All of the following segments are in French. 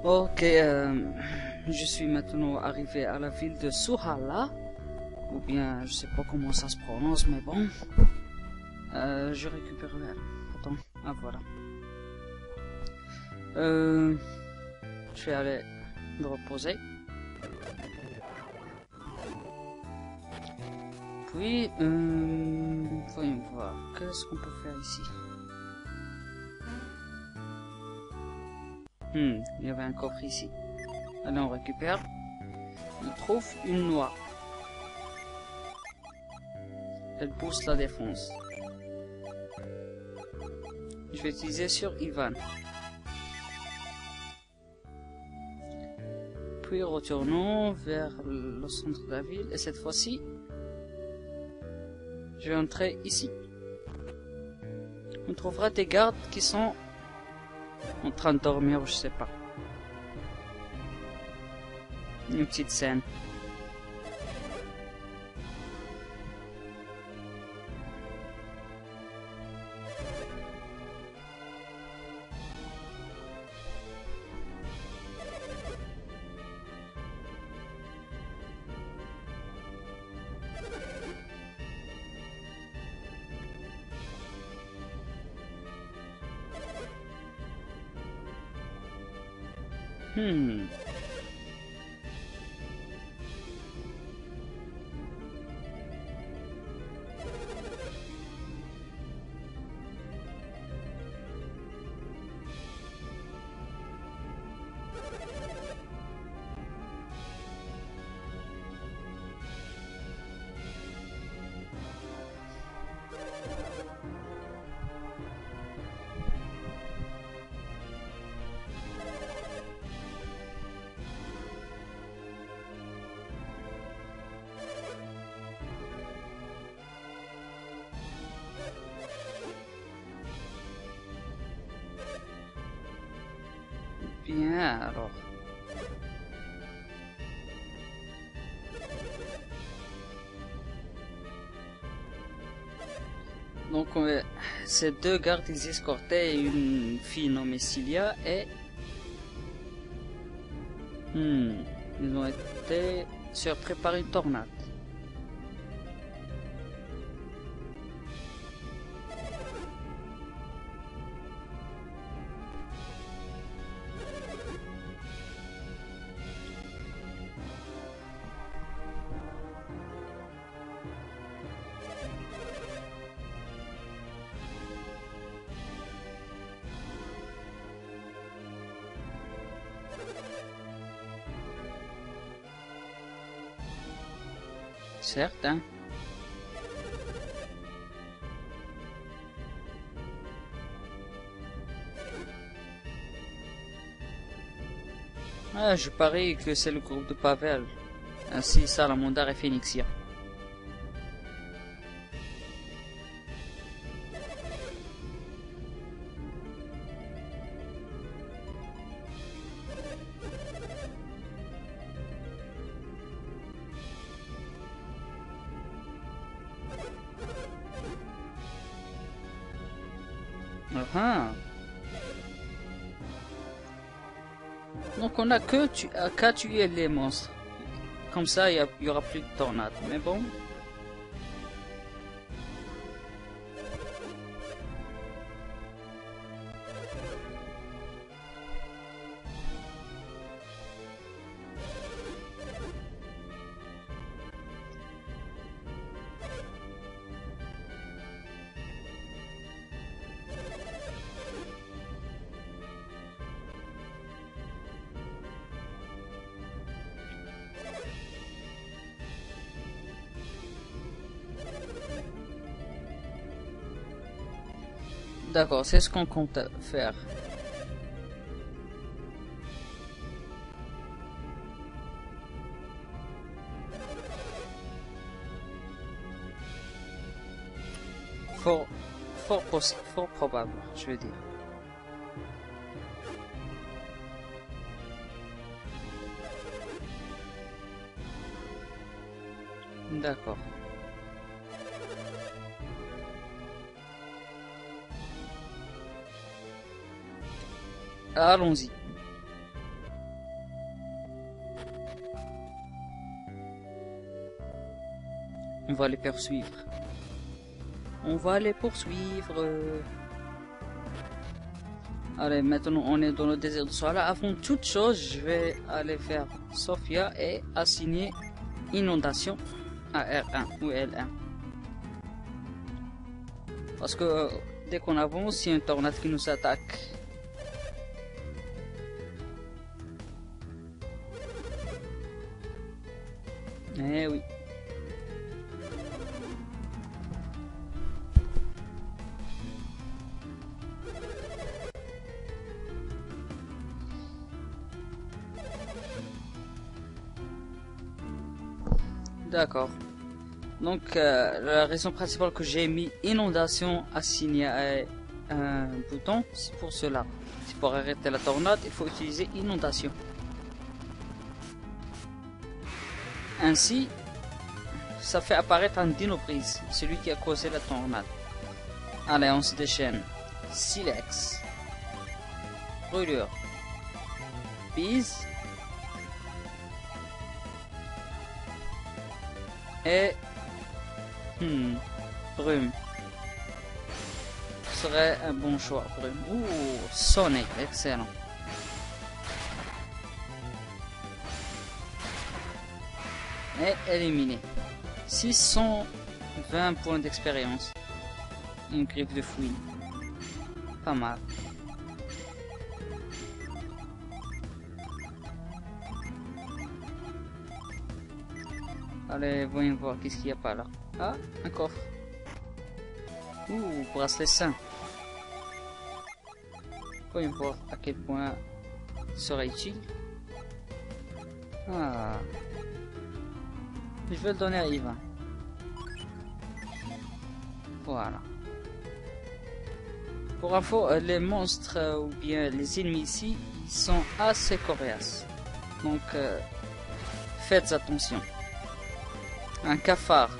Ok, je suis maintenant arrivé à la ville de Suhala, ou bien je sais pas comment ça se prononce, mais bon. Je récupère. Attends, ah voilà. Je vais aller me reposer. Puis, voyons voir, qu'est-ce qu'on peut faire ici? Il y avait un coffre ici. Allez, on récupère. On trouve une noix. Elle booste la défense. Je vais utiliser sur Ivan. Puis retournons vers le centre de la ville. Et cette fois-ci, je vais entrer ici. On trouvera des gardes qui sont en train de dormir, je sais pas. Une petite scène. Bien, alors. Donc, ces deux gardes, ils escortaient une fille nommée Cilia et... ils ont été surpris par une tornade. Certes, hein. Ah, je parie que c'est le groupe de Pavel, ainsi Salamandar et Phoenixia. Ah. Donc on a qu'à tuer les monstres. Comme ça, il y aura plus de tornades. Mais bon. D'accord, c'est ce qu'on compte faire. Fort probable, je veux dire. D'accord. Allons-y. On va les poursuivre. On va les poursuivre. Allez, maintenant on est dans le désert de Sohala. Avant toute chose, je vais aller vers Sofia et assigner inondation à R1 ou L1. Parce que dès qu'on avance, il y a une tornade qui nous attaque. Eh oui. D'accord. Donc la raison principale que j'ai mis inondation assignée à un bouton, c'est pour cela. C'est pour arrêter la tornade, il faut utiliser inondation. Ainsi, ça fait apparaître un Dino-Breeze, celui qui a causé la tornade. Allez, on se déchaîne. Silex. Brûlure. Bise. Et brume. Ce serait un bon choix, brume. Ouh, Sonic, excellent. Et éliminé. 620 points d'expérience. Une griffe de fouine. Pas mal. Allez, voyons voir qu'est-ce qu'il y a pas là. Ah, un coffre. Ouh, bracelet sain. Voyons voir à quel point sera utile. Ah. Je vais le donner à Ivan. Voilà. Pour info, les monstres ou bien les ennemis ici, ils sont assez coriaces. Donc, faites attention. Un cafard.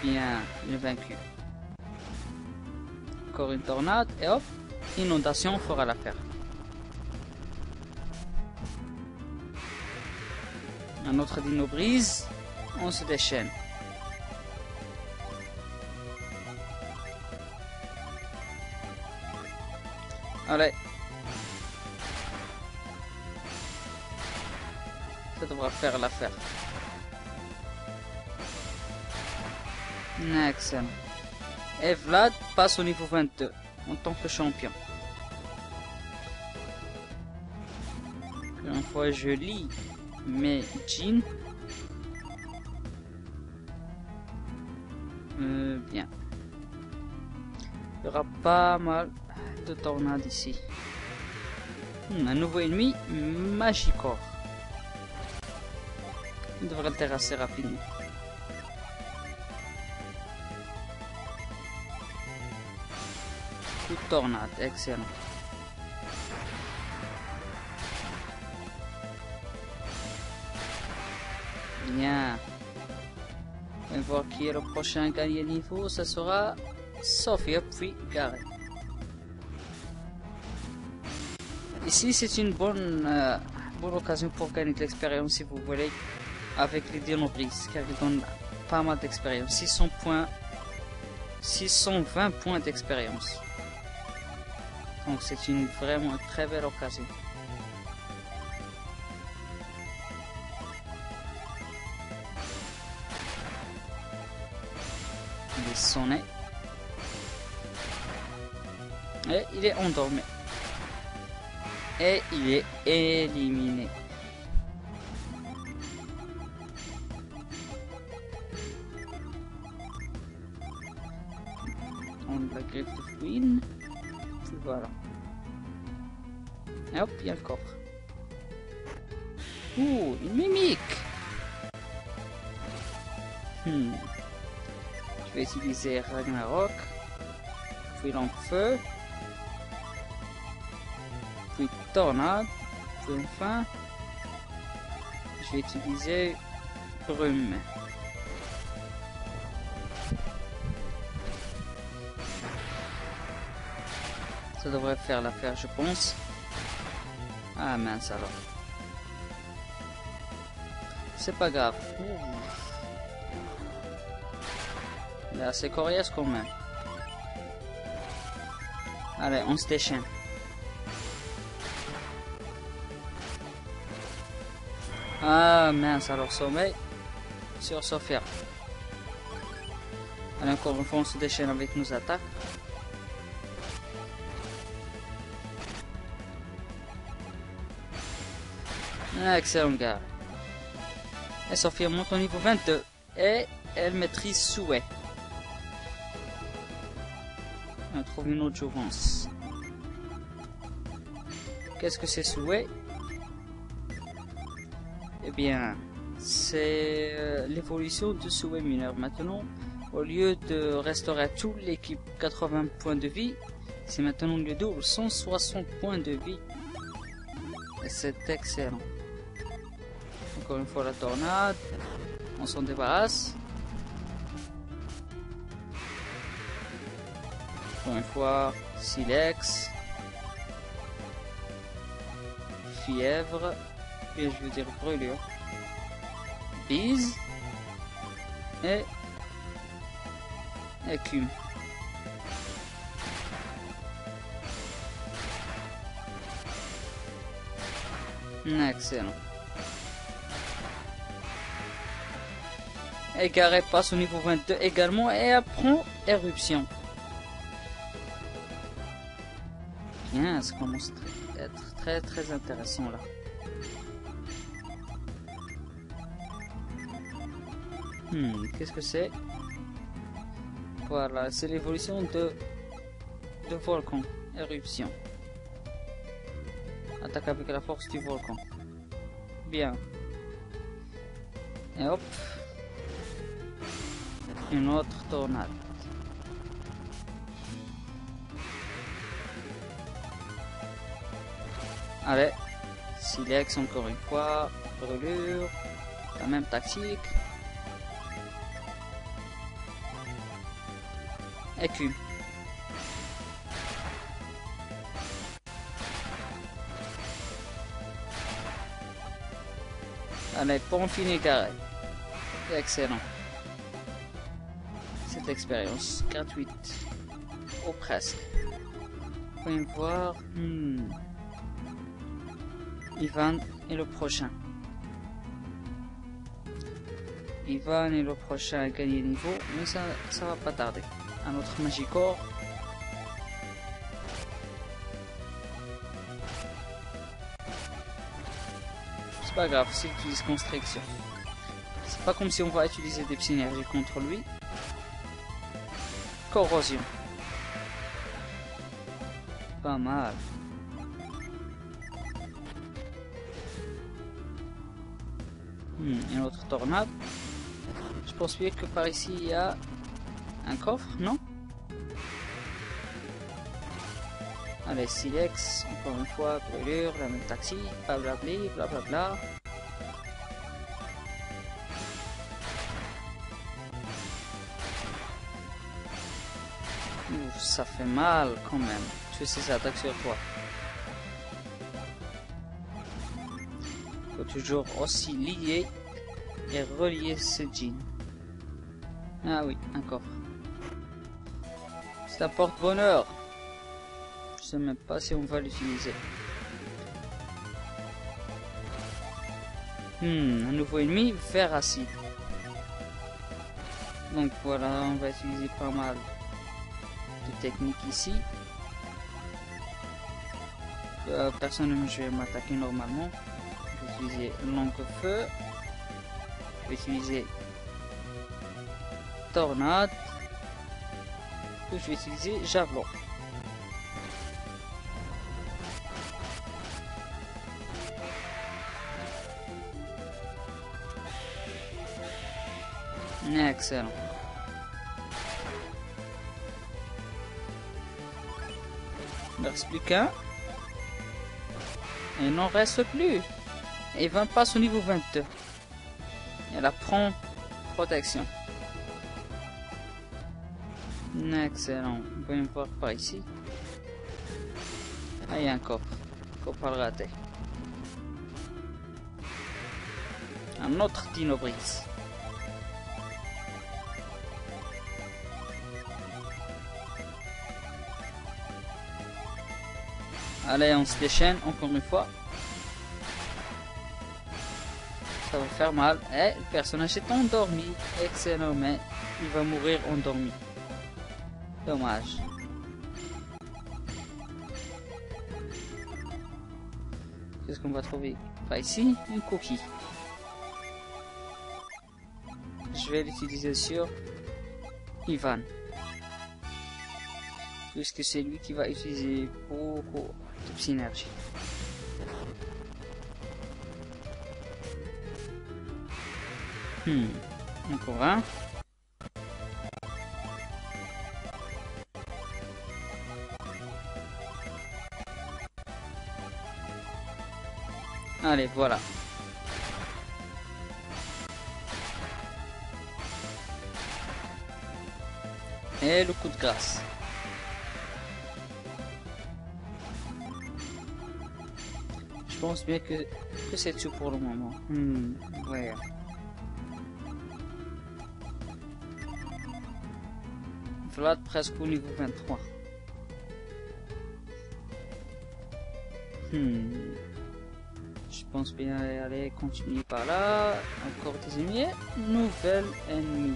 Bien, il est vaincu. Encore une tornade et hop, inondation fera l'affaire. Un autre Dino-Breeze, on se déchaîne. Allez. Ça devra faire l'affaire. Excellent. Et Vlad passe au niveau 22 en tant que champion. Une fois je lis mes jeans. Bien. Il y aura pas mal de tornades ici. Un nouveau ennemi, Magicorp. Il devrait le terrasser rapidement. Coup de tornade, excellent. Bien. On va voir qui est le prochain à gagner niveau. Ça sera Sofia puis Gareth. Ici, c'est une bonne occasion pour gagner de l'expérience si vous voulez avec les Dino-Breeze, car ils donnent pas mal d'expérience. 600 points, 620 points d'expérience. Donc c'est vraiment une très belle occasion. Il est sonné. Et il est endormi. Et il est éliminé. On a la griffe de fouine. Voilà. Et hop, il y a le coffre. Ouh, une mimique. Je vais utiliser Ragnarok. Puis l'enfeu. Puis tornade. Puis enfin. Je vais utiliser brume. Ça devrait faire l'affaire, je pense. Ah mince alors. C'est pas grave. Il est assez coriace quand même. Allez, on se déchaîne. Ah mince, alors sommeil sur Sophia. Allez, encore une fois, on se déchaîne avec nos attaques. Excellent gars. Et Sophia monte au niveau 22. Et elle maîtrise Souhait. On trouve une autre jouvence. Qu'est-ce que c'est Souhait? Eh bien, c'est l'évolution de Souhait mineur. Maintenant, au lieu de restaurer à toute l'équipe 80 points de vie, c'est maintenant le double, 160 points de vie. Et c'est excellent. Encore une fois la tornade. On s'en débarrasse. Encore une fois, Silex. Fièvre. Et je veux dire brûlure. Bise. Et écume. Excellent. Et Garret passe au niveau 22 également et apprend éruption. Bien, ça commence à être très intéressant là. Qu'est-ce que c'est? Voilà, c'est l'évolution de volcan, éruption. Attaque avec la force du volcan. Bien. Et hop. Une autre tornade. Allez. Silex encore une fois. Brûlure. La même tactique. Écume. Allez, pour en finir carré. Excellent. Cette expérience gratuite. Ou presque. Voyons voir. Ivan est le prochain. Ivan est le prochain à gagner niveau, mais ça va pas tarder. Un autre Magicorps. C'est pas grave, s'il utilise Constriction. C'est pas comme si on va utiliser des synergies contre lui. Corrosion. Pas mal. Une autre tornade. Je pense bien que par ici il y a un coffre, non? Allez, Silex, encore une fois, brûlure, la même taxi, blablabli, blablabla. Ouf, ça fait mal quand même, tu sais, ces attaques sur toi. Faut toujours aussi lier et relier ce jean. Ah oui, un coffre. C'est un porte-bonheur. Je sais même pas si on va l'utiliser. Un nouveau ennemi, fer acide. Donc voilà, on va utiliser pas mal de techniques ici. Personnellement, je vais m'attaquer normalement. Je vais utiliser longue feu. Je vais utiliser tornade. Puis je vais utiliser javelot. Excellent. Il ne reste plus qu'un. Il n'en reste plus. Et 20 passe au niveau 22. Elle apprend protection. Excellent. On peut me voir par ici. Ah, il y a un coffre. Faut pas le rater. Un autre Dino Brise. Allez, on se déchaîne encore une fois. Ça va faire mal. Eh, le personnage est endormi. Excellent, mais il va mourir endormi. Dommage. Qu'est-ce qu'on va trouver? Par ici, une coquille. Je vais l'utiliser sur Ivan. Puisque c'est lui qui va utiliser beaucoup de synergie. Encore un. Allez, voilà. Et le coup de grâce. Je pense bien que c'est tout pour le moment. Ouais. Vlad presque au niveau 23. Je pense bien aller continuer par là. Encore des ennemis. Nouvelle ennemi.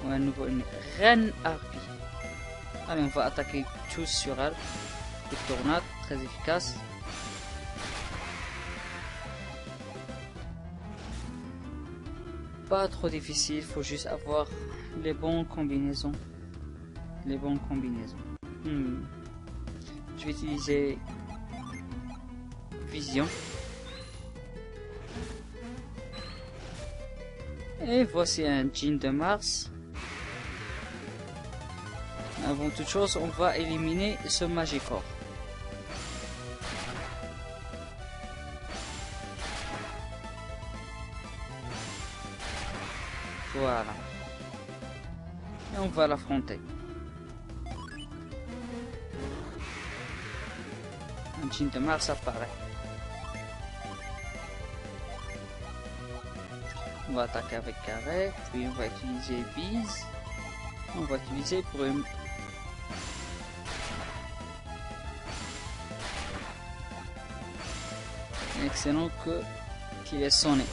Ouais, un nouveau ennemi. Reine Harpie. Allez, on va attaquer tous sur elle. Des tornades, très efficace. Pas trop difficile, faut juste avoir les bonnes combinaisons. Les bonnes combinaisons. Je vais utiliser Vision. Et voici un Djinn de Mars. Avant toute chose, on va éliminer ce Magicorp. Voilà. Et on va l'affronter. Un Djinn de Mars apparaît. On va attaquer avec Carré, puis on va utiliser Bise. On va utiliser Brume. Excellent qu'il ait sonné.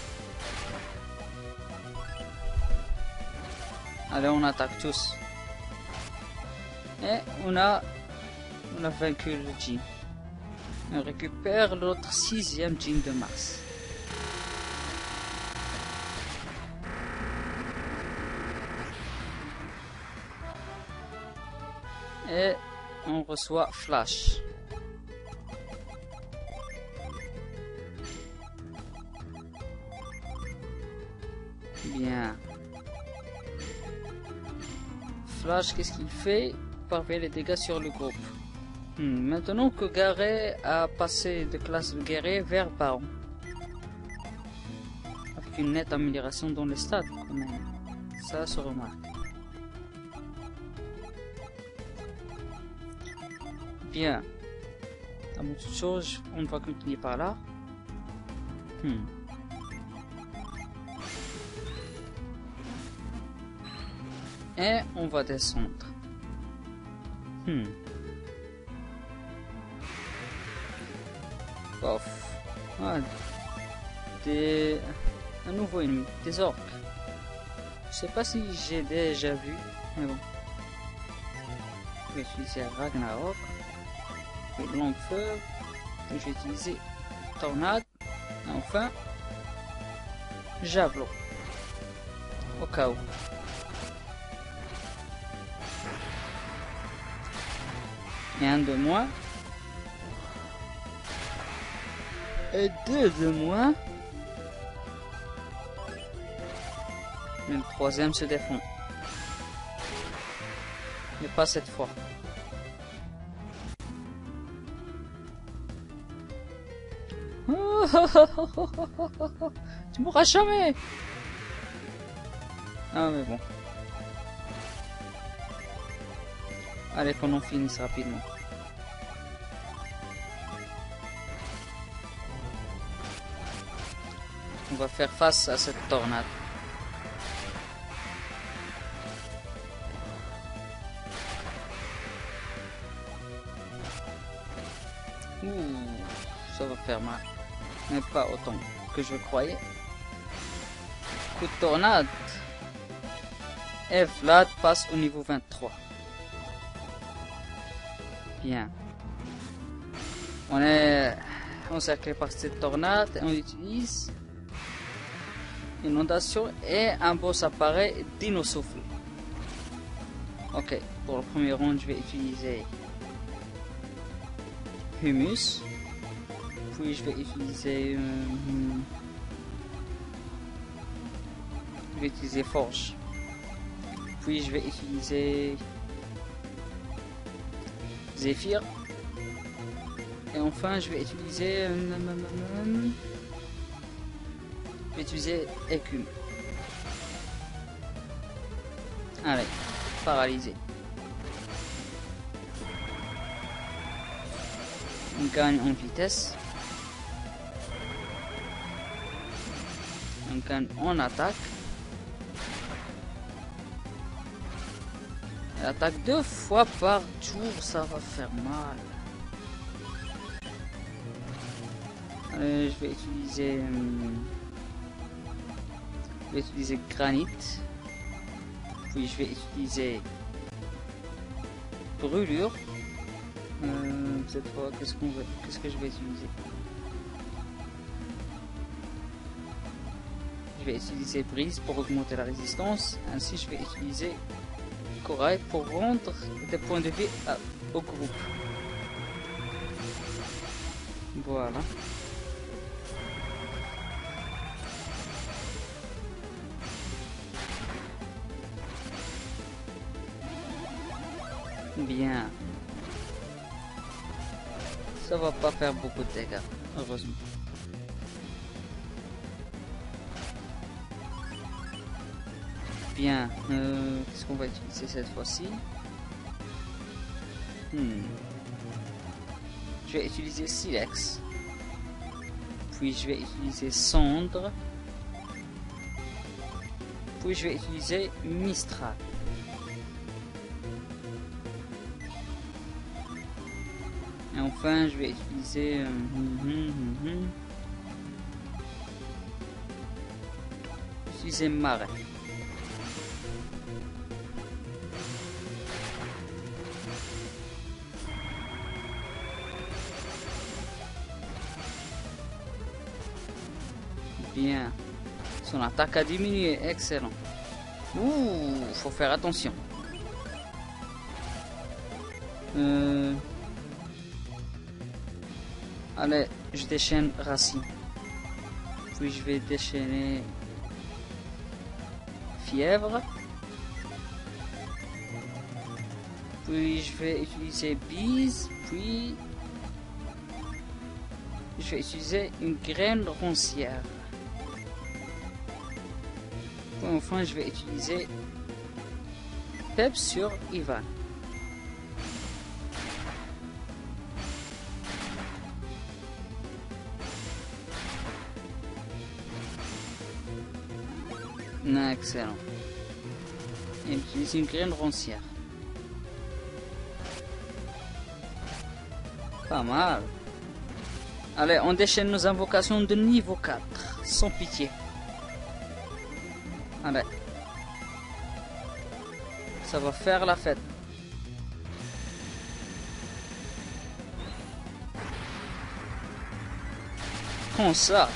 Allez, on attaque tous. Et on a vaincu le Djinn. On récupère notre 6e Djinn de Mars. Et on reçoit Flash. Bien. Flash, qu'est-ce qu'il fait? Parvient les dégâts sur le groupe. Maintenant que Garé a passé de classe de guerrier vers baron. Avec une nette amélioration dans les stats, quand même. Ça se remarque. Bien. Avant toute chose, on va continuer par là. Et on va descendre. Ouf. Ah, un nouveau ennemi, des orques. Je sais pas si j'ai déjà vu, mais bon. Je vais utiliser Ragnarok. Le long feu. Je vais utiliser Tornade. Et enfin, Javelot. Au cas où. Et un de moins. Et deux de moins. Et le troisième se défend. Mais pas cette fois. Tu mourras jamais. Ah mais bon. Allez, qu'on en finisse rapidement. On va faire face à cette tornade. Ouh, ça va faire mal. Mais pas autant que je croyais. Coup de tornade. Et Vlad passe au niveau 23. Bien. On est encerclé par cette tornade et on utilise inondation et un boss apparaît Dino Souffle. Ok, pour le premier round je vais utiliser Humus, puis je vais utiliser Forge, puis je vais utiliser Zephyr, et enfin je vais utiliser Écume. Allez, paralysé. On gagne en vitesse. On gagne en attaque. Elle attaque 2 fois par tour, ça va faire mal. Allez, je vais utiliser Granit. Puis je vais utiliser Brûlure. Cette fois, qu'est-ce que je vais utiliser? Je vais utiliser Brise pour augmenter la résistance. Ainsi, je vais utiliser Corail pour rendre des points de vie au groupe. Voilà. Bien. Ça va pas faire beaucoup de dégâts, heureusement. Bien. Qu'est-ce qu'on va utiliser cette fois-ci? Je vais utiliser Silex. Puis je vais utiliser Cendre. Puis je vais utiliser Mistral. Et enfin, je vais utiliser Marais. Bien. Son attaque a diminué. Excellent. Ouh, faut faire attention. Allez, je déchaîne Racine. Puis je vais déchaîner Fièvre. Puis je vais utiliser Bise. Puis je vais utiliser une graine roncière. Puis enfin, je vais utiliser Pep sur Ivan. Excellent. Et j'utilise une graine roncière. Pas mal. Allez, on déchaîne nos invocations de niveau 4. Sans pitié. Allez. Ça va faire la fête. Prends ça.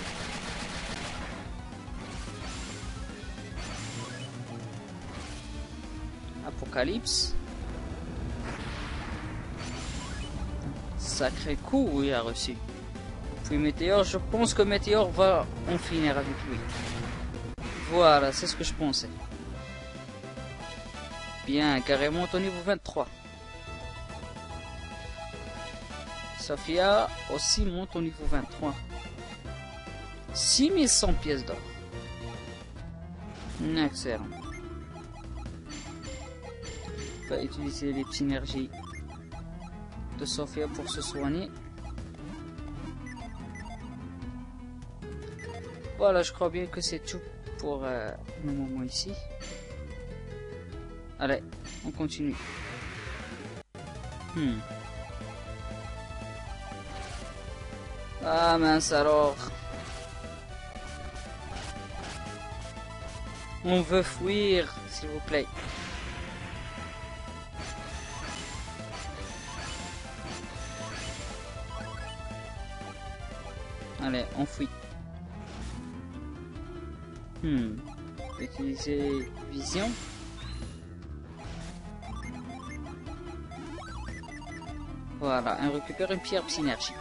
Apocalypse. Sacré coup, il a reçu. Puis Météore, je pense que Météore va en finir avec lui. Voilà, c'est ce que je pensais. Bien, carrément au niveau 23. Sophia aussi monte au niveau 23. 6100 pièces d'or. Excellent. On va utiliser les synergies de Sophia pour se soigner. Voilà, je crois bien que c'est tout pour le moment ici. Allez, on continue. Ah mince alors. On veut fuir, s'il vous plaît. Allez, on fuit. Utiliser vision. Voilà, on récupère une pierre synergie.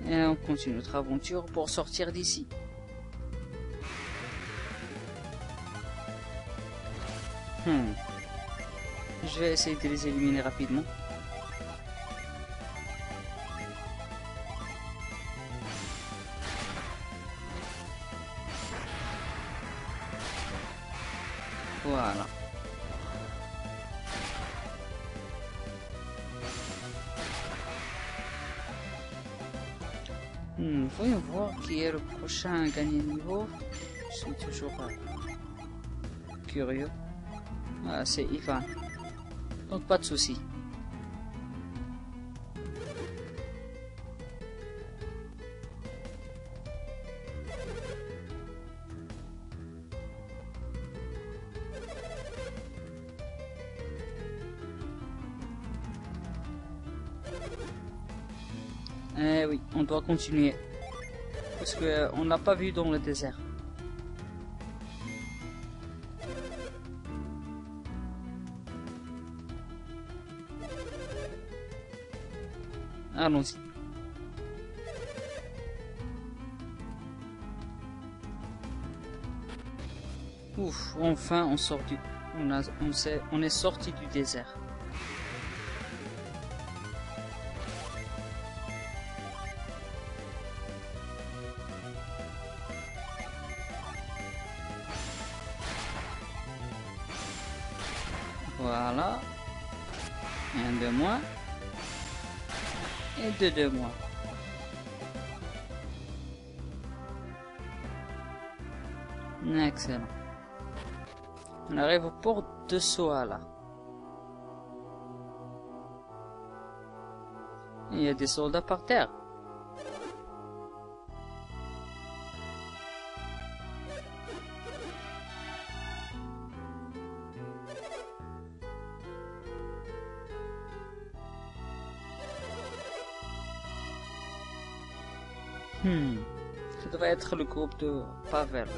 Et on continue notre aventure pour sortir d'ici. Je vais essayer de les éliminer rapidement. Voilà. Voyons voir qui est le prochain à gagner niveau. Je suis toujours curieux. Ah, c'est Ivan. Donc pas de souci. Eh oui, on doit continuer. Parce que on l'a pas vu dans le désert. Allons-y. Ouf, enfin on sort du... On est sorti du désert. Voilà. Un de moins. Et deux de moins. Excellent. On arrive au port de Soala. Il y a des soldats par terre. Ça devrait être le groupe de Pavel.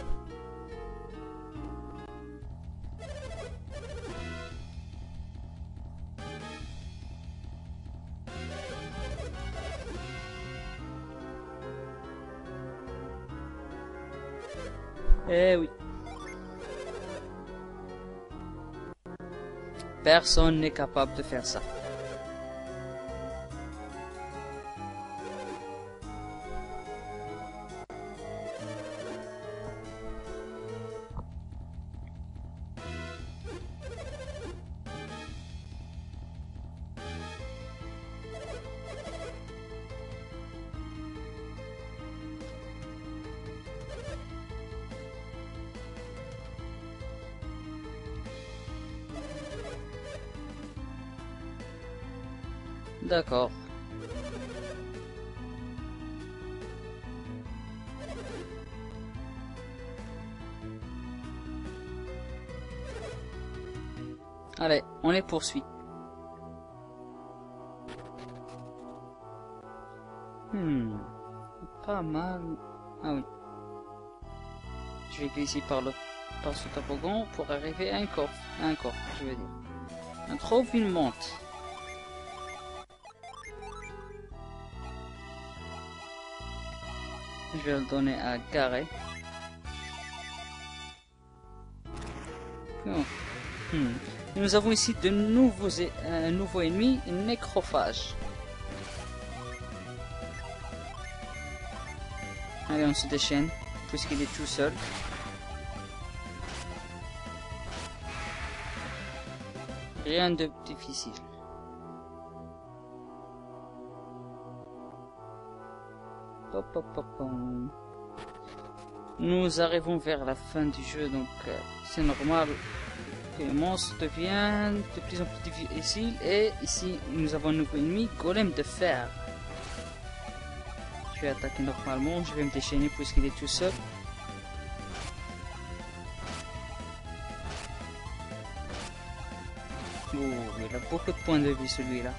Eh oui. Personne n'est capable de faire ça. D'accord. Allez, on les poursuit. Pas mal. Ah oui. Je vais glisser par ce toboggan pour arriver à un coffre. Un coffre, je veux dire. On trouve une monte. Je vais le donner à Garé. Oh. Nous avons ici de un nouveau ennemi, un nécrophage. Allez, on se déchaîne, puisqu'il est tout seul. Rien de difficile. Pop, pop, pop, pop. Nous arrivons vers la fin du jeu, donc c'est normal que le monstre devient de plus en plus difficile. Et ici, nous avons un nouveau ennemi, Golem de fer. Je vais attaquer normalement, je vais me déchaîner puisqu'il est tout seul. Oh, il a beaucoup de points de vie celui-là.